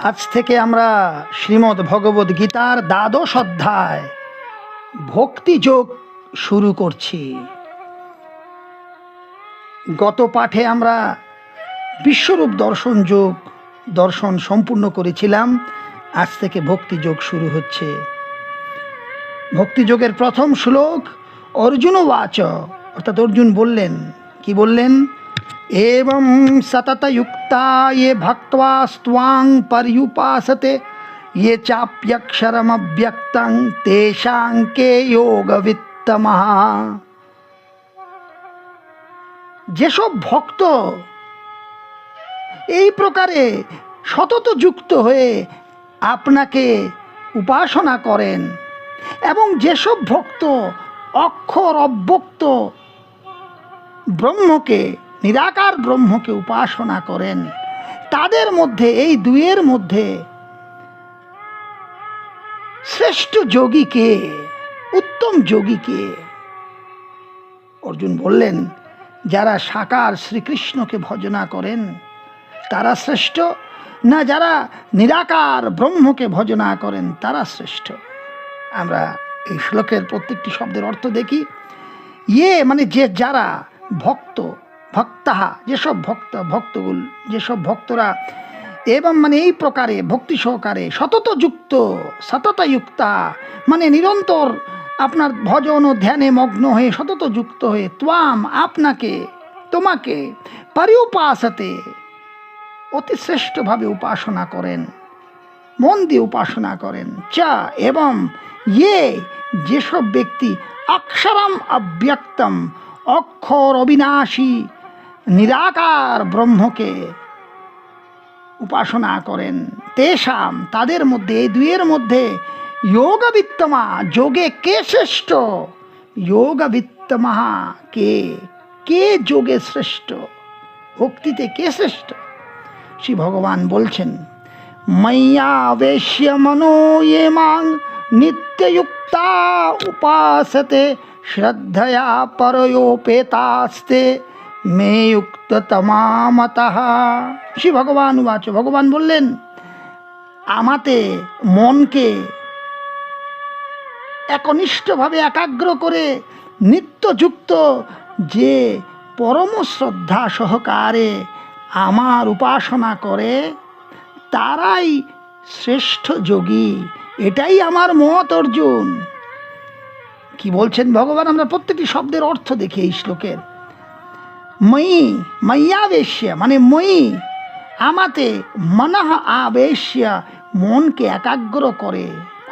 আজ থেকে আমরা শ্রীমদ্ ভগবদ্ গীতার দ্বাদশ অধ্যায় ভক্তিযোগ শুরু করছি। গত পাঠে আমরা বিশ্বরূপ দর্শন যোগ দর্শন সম্পূর্ণ করেছিলাম। আজ থেকে ভক্তিযোগ শুরু হচ্ছে। ভক্তিযোগের প্রথম শ্লোক অর্জুন বাচ, অর্থাৎ অর্জুন বললেন, কি বললেন? एवं सततयुक्ता ये भक्त्वा स्त्वां पर्युपासते ये चाप्यक्षरमव्यक्तं तेषां के योगवित्तमः। যেসব ভক্ত এই প্রকারে সতত যুক্ত হয়ে আপনাকে উপাসনা করেন এবং যেসব ভক্ত অক্ষর অব্যক্ত ব্রহ্মকে, নিরাকার ব্রহ্মকে উপাসনা করেন, তাদের মধ্যে, এই দুইয়ের মধ্যে শ্রেষ্ঠ যোগী কে, উত্তম যোগী কে? অর্জুন বললেন, যারা সাকার শ্রীকৃষ্ণকে ভজনা করেন তারা শ্রেষ্ঠ, না যারা নিরাকার ব্রহ্মকে ভজনা করেন তারা শ্রেষ্ঠ? আমরা এই শ্লোকের প্রত্যেকটি শব্দের অর্থ দেখি। ইয়ে মানে যে যারা, ভক্ত, ভক্তাহা যেসব ভক্তগুলো, যেসব ভক্তরা, এবং মানে এই প্রকারে ভক্তি সহকারে সতত যুক্ত, সততযুক্তা মানে নিরন্তর আপনার ভজন ও ধ্যানে মগ্ন হয়ে সতত যুক্ত হয়ে, ত্বাম আপনাকে, তোমাকে, পর্যুপাসতে অতি শ্রেষ্ঠভাবে উপাসনা করেন, মন দিয়ে উপাসনা করেন। চা এবং ইয়ে যেসব ব্যক্তি অক্ষরম অব্যক্তম অক্ষর অবিনাশী নিরাকার ব্রহ্মকে উপাসনা করেন, তেষাম তাদের মধ্যে, এই দুইয়ের মধ্যে যোগবিত্তমা যোগে কে শ্রেষ্ঠ? যোগবিত্তমা কে, কে যোগে শ্রেষ্ঠ, ভক্তিতে কে শ্রেষ্ঠ? শ্রী ভগবান বলছেন, ময়্যাবেশ্য মনো ये मां নিত্যযুক্তা উপাসতে শ্রদ্ধয়া পরয়োপেতাস্তে মে যুক্ততমা মতঃ। শ্রী ভগবান উবাচ, ভগবান বললেন, আমাতে মনকে একনিষ্ঠভাবে একাগ্র করে নিত্যযুক্ত যে পরম শ্রদ্ধা সহকারে আমার উপাসনা করে তারাই শ্রেষ্ঠ যোগী। এটাই আমার মত। অর্জুন কি বলছেন ভগবান? আমরা প্রত্যেকটি শব্দের অর্থ দেখি এই শ্লোকের। ময়ি ময়্যাবেশ্য মানে ময়ি, আমাতে মনঃ আবেশ্য মনকে একাগ্র করে,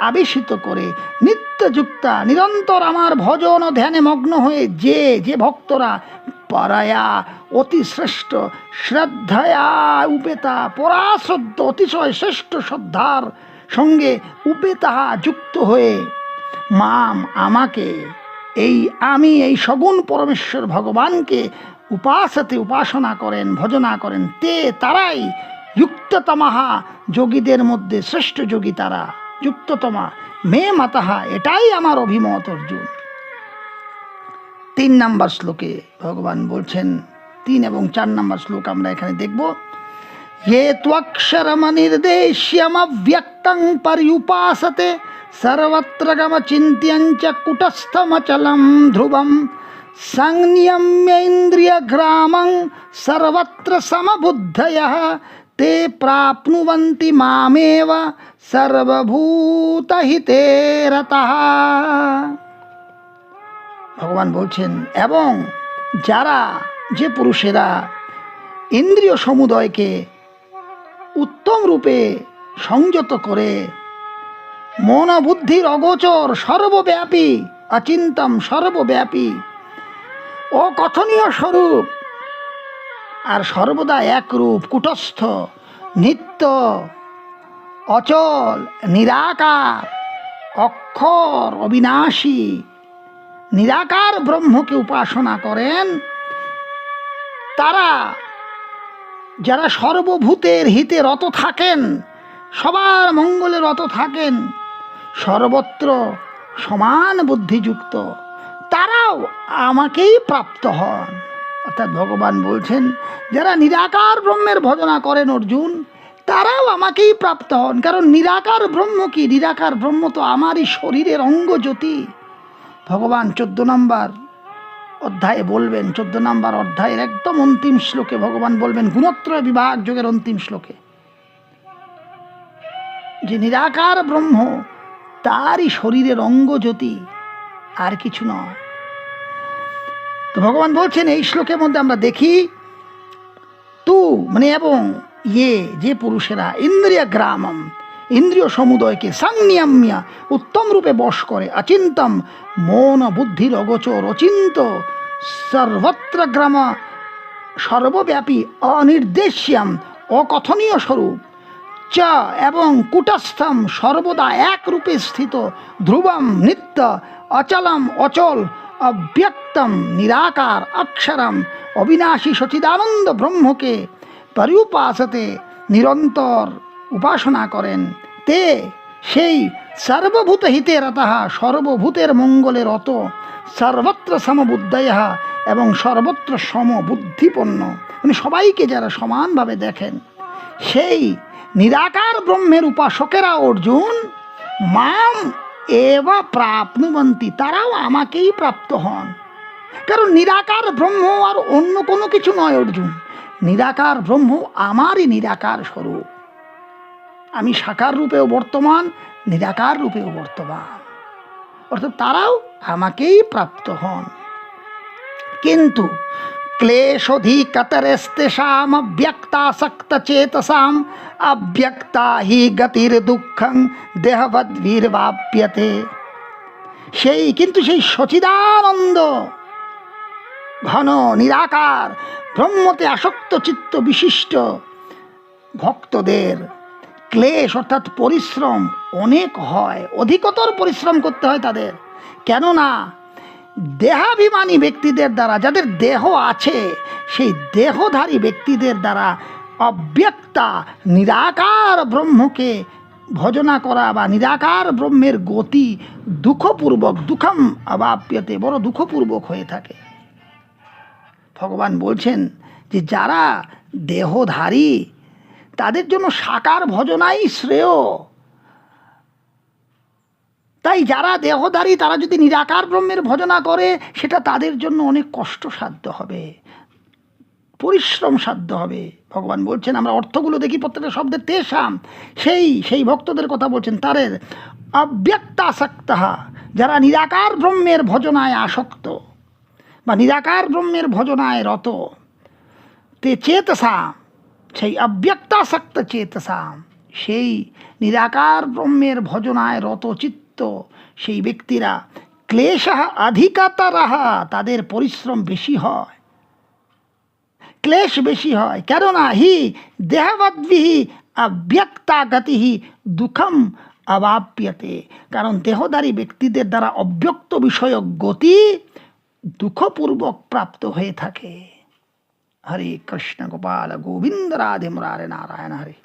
আবেশিত করে, নিত্যযুক্তা নিরন্তর আমার ভজন ও ধ্যানে মগ্ন হয়ে যে ভক্তরা পরায়া অতি শ্রেষ্ঠ শ্রদ্ধয়া উপেতা, পরাশ্রদ্ধ অতিশয় শ্রেষ্ঠ শ্রদ্ধার সঙ্গে উপেতাহা যুক্ত হয়ে মাম আমাকে, আমি এই সগুণ পরমেশ্বর ভগবানকে উপাসতে উপাসনা করেন, ভজনা করেন, তে তারাই যুক্ততমাহা যোগীদের মধ্যে শ্রেষ্ঠ যোগী তারা, যুক্ততমা মে মাতাহা এটাই আমার অভিমত। অর্জুন 3 নম্বর শ্লোকে ভগবান বলছেন, 3 এবং 4 নম্বর শ্লোক আমরা এখানে দেখব। ये त्वक्षरमनिर्देश्यमव्यक्तं पर्युपासते सर्वत्र गमचिन्त्यं च कुटस्थमचलं ध्रुवं संयम्येन्द्रियग्रामं सर्वत्र समबुद्धयः ते प्राप्नुवन्ति मामेव सर्वभूतहिते रतः। ভগবান বলছেন, এবং যারা, যে পুরুষেরা ইন্দ্রিয় সমুদয়কে উত্তম রূপে সংযত করে, মন বুদ্ধির অগোচর সর্বব্যাপী, অচিন্তম সর্বব্যাপী, অকথনীয় স্বরূপ আর সর্বদা একরূপ, কুটস্থ, নিত্য, অচল, নিরাকার, অক্ষর অবিনাশী নিরাকার ব্রহ্মকে উপাসনা করেন, তারা যারা সর্বভূতের হিতে রত থাকেন, সবার মঙ্গলে রত থাকেন, সর্বত্র সমান বুদ্ধিযুক্ত, তারাও আমাকেই প্রাপ্ত হন। অর্থাৎ ভগবান বলছেন, যারা নিরাকার ব্রহ্মের ভজনা করেন অর্জুন, তারাও আমাকেই প্রাপ্ত হন। কারণ নিরাকার ব্রহ্ম কি? নিরাকার ব্রহ্ম তো আমারই শরীরের অঙ্গ জ্যোতি। ভগবান 14 নম্বর অধ্যায়ে বলবেন, 14 নম্বর অধ্যায়ের একদম অন্তিম শ্লোকে ভগবান বলবেন, গুণত্রয় বিভাগ যোগের অন্তিম শ্লোকে, যে নিরাকার ব্রহ্ম তারই শরীরের অঙ্গ জ্যোতি, আর কিছু নয়। তো ভগবান বলছেন এই শ্লোকের মধ্যে আমরা দেখি, তু মানে এবং যে পুরুষেরা ইন্দ্রিয় গ্রামম, ইন্দ্রিয় সমুদয়কে সংনিয়ম্য উত্তম রূপে বশ করে, অচিন্তম মন বুদ্ধির অগোচর অচিন্ত সর্বত্র গ্রাম সর্বব্যাপী অনির্দেশ্যম অকথনীয় স্বরূপ চ এবং কুটস্থম সর্বদা এক রূপে স্থিত ধ্রুবম নিত্য অচলম অচল অব্যক্তম নিরাকার অক্ষরম অবিনাশী সচিদানন্দ ব্রহ্মকে পরিউপাসতে নিরন্তর উপাসনা করেন, তে সেই সর্বভূত হিতে রতঃ সর্বভূতের মঙ্গলে রত, সর্বত্র সমবুদ্ধয় এবং সর্বত্র সমবুদ্ধিপন্ন, মানে সবাইকে যারা সমানভাবে দেখেন, সেই নিরাকার ব্রহ্মের উপাসকেরা অর্জুন মাম এবা প্রাপ্নুবন্তি, তারাও আমাকেই প্রাপ্ত হন। কারণ নিরাকার ব্রহ্ম আর অন্য কোনো কিছু নয় অর্জুন, নিরাকার ব্রহ্ম আমারই নিরাকার স্বরূপ। আমি সাকার রূপেও বর্তমান, নিরাকার রূপেও বর্তমান, অর্থাৎ তারাও আমাকেই প্রাপ্ত হন। কিন্তু ক্লেশোধিকতরেস্তেষাম অব্যক্তাসক্ত চেতসাম অব্যক্তা হি গতির দুঃখং দেহবদ্ভির্বাপ্যতে, কিন্তু সেই সচিদানন্দ ঘন নিরাকার ব্রহ্মতে আসক্ত চিত্ত বিশিষ্ট ভক্তদের ক্লেশ অর্থাৎ পরিশ্রম অনেক হয়, অধিকতর পরিশ্রম করতে হয় তাদের। কেননা দেহাভিমানী ব্যক্তিদের দ্বারা, যাদের দেহ আছে, সেই দেহধারী ব্যক্তিদের দ্বারা অব্যক্তা নিরাকার ব্রহ্মকে ভজনা করা বা নিরাকার ব্রহ্মের গতি দুঃখপূর্বক, দুঃখম অবাপ্যতে, বড় দুঃখপূর্বক হয়ে থাকে। ভগবান বলছেন যে যারা দেহধারী তাদের জন্য সাকার ভজনাই শ্রেয়। তাই যারা দেহধারী তারা যদি নিরাকার ব্রহ্মের ভজনা করে, সেটা তাদের জন্য অনেক কষ্টসাধ্য হবে, পরিশ্রম সাধ্য হবে। ভগবান বলছেন, আমরা অর্থগুলো দেখি প্রত্যেকটা শব্দের তেষাম, সেই ভক্তদের কথা বলছেন, তাদের অব্যক্তাসক্ত, যারা নিরাকার ব্রহ্মের ভজনায় আসক্ত বা নিরাকার ব্রহ্মের ভজনায় রত, তে চেতসাম, সেই অব্যক্তাসক্ত চেতসাম, সেই নিরাকার ব্রহ্মের ভজনায় রত চিত্ত সেই ব্যক্তিরা ক্লেশ অধিকতরঃ, তাদের পরিশ্রম বেশি হয়, ক্লেশ বেশি হয়। কেননা হি দেহবদ্ভিঃ অব্যক্তা গতিঃ দুঃখম অবাপ্যতে, কারণ দেহধারী ব্যক্তিদের দ্বারা অব্যক্ত বিষয়ক গতি দুঃখপূর্বক প্রাপ্ত হয়ে থাকে। হরে কৃষ্ণ গোপাল গোবিন্দ রাধে মুরারে নারায়ণ হরে।